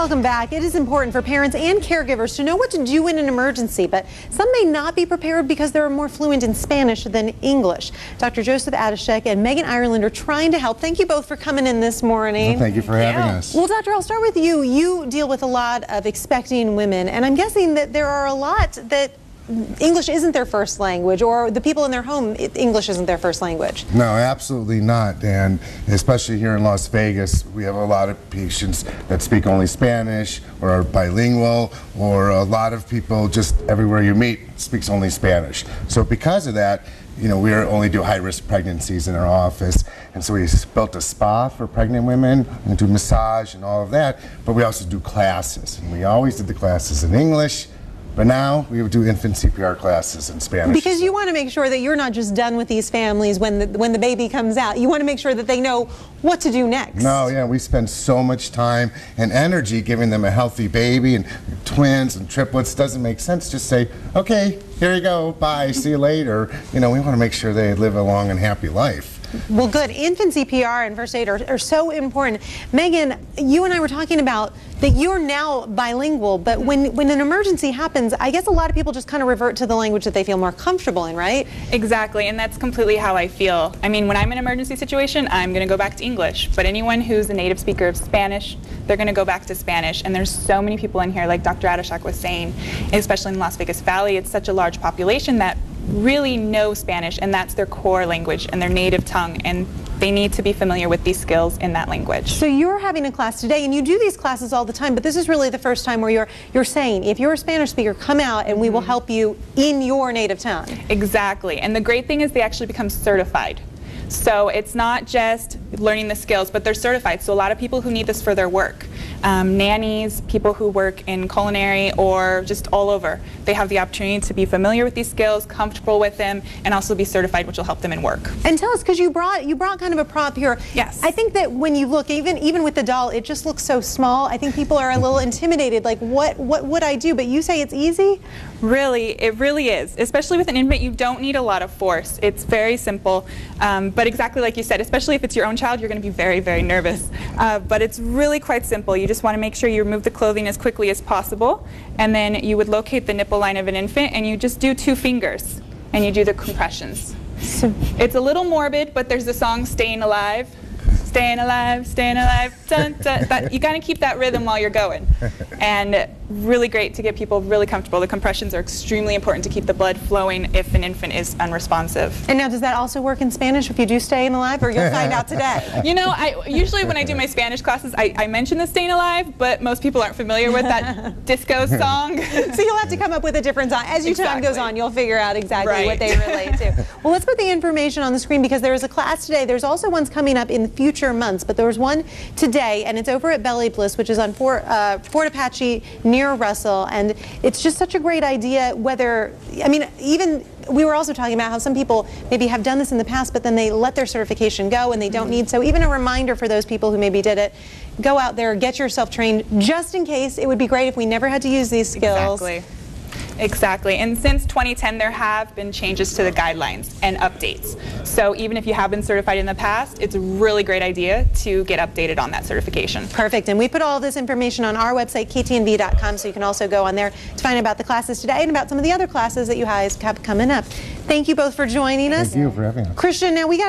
Welcome back. It is important for parents and caregivers to know what to do in an emergency, but some may not be prepared because they're more fluent in Spanish than English. Dr. Joseph Adashek and Meghan Ireland are trying to help. Thank you both for coming in this morning. Well, thank you for having us. Well, Doctor, I'll start with you. You deal with a lot of expecting women, and I'm guessing that there are a lot that English isn't their first language, or the people in their home, English isn't their first language. No, absolutely not. And especially here in Las Vegas, we have a lot of patients that speak only Spanish or are bilingual, or a lot of people just everywhere you meet speaks only Spanish. So because of that, you know, we only do high-risk pregnancies in our office, and so we built a spa for pregnant women and do massage and all of that, but we also do classes. And we always did the classes in English, but now we do infant CPR classes in Spanish. Because you want to make sure that you're not just done with these families when the baby comes out. You want to make sure that they know what to do next. No, yeah, we spend so much time and energy giving them a healthy baby, and twins and triplets. Doesn't make sense. Just say, okay, here you go, bye, see you later. You know, we want to make sure they live a long and happy life. Well, good. Infant CPR and First Aid are so important. Meghan, you and I were talking about that you're now bilingual, but when an emergency happens, I guess a lot of people just kind of revert to the language that they feel more comfortable in, right? Exactly, and that's completely how I feel. I mean, when I'm in an emergency situation, I'm going to go back to English, but anyone who's a native speaker of Spanish, they're going to go back to Spanish. And there's so many people in here, like Dr. Adashek was saying, especially in the Las Vegas Valley, it's such a large population that really know Spanish, and that's their core language and their native tongue, and they need to be familiar with these skills in that language. So you're having a class today, and you do these classes all the time, but this is really the first time where you're saying, if you're a Spanish speaker, come out and we will help you in your native tongue. Exactly, and the great thing is they actually become certified. So it's not just learning the skills, but they're certified. So a lot of people who need this for their work, nannies, people who work in culinary or just all over, they have the opportunity to be familiar with these skills, comfortable with them, and also be certified, which will help them in work. And tell us, because you brought kind of a prop here. Yes. I think that when you look, even with the doll, it just looks so small. I think people are a little intimidated, like what would I do? But you say it's easy? Really, it really is. Especially with an infant, you don't need a lot of force. It's very simple. But exactly like you said, especially if it's your own child, you're going to be very, very nervous. But it's really quite simple. You just want to make sure you remove the clothing as quickly as possible, and then you would locate the nipple line of an infant, and you just do 2 fingers, and you do the compressions. It's a little morbid, but there's the song Staying Alive. Staying alive, staying alive, dun, dun. You got to keep that rhythm while you're going. And really great to get people really comfortable. The compressions are extremely important to keep the blood flowing if an infant is unresponsive. And now, does that also work in Spanish if you do staying alive, or you'll find out today? You know, usually when I do my Spanish classes, I mention the Staying Alive, but most people aren't familiar with that disco song. So you'll have to come up with a different song. As your time goes on, you'll figure out exactly what they relate to. Well, let's put the information on the screen, because there is a class today. There's also ones coming up in the future months, but there was one today, and it's over at Bliss, which is on Fort Apache near Russell, and it's just such a great idea. Whether, I mean, even we were also talking about how some people maybe have done this in the past, but then they let their certification go and they don't need, so even a reminder for those people who maybe did it, go out there, get yourself trained, just in case. It would be great if we never had to use these skills. Exactly, and since 2010 there have been changes to the guidelines and updates. So even if you have been certified in the past, it's a really great idea to get updated on that certification. Perfect, and we put all this information on our website, ktnv.com, so you can also go on there to find out about the classes today and about some of the other classes that you guys have coming up. Thank you both for joining us. Thank you for having us. Christian, now we got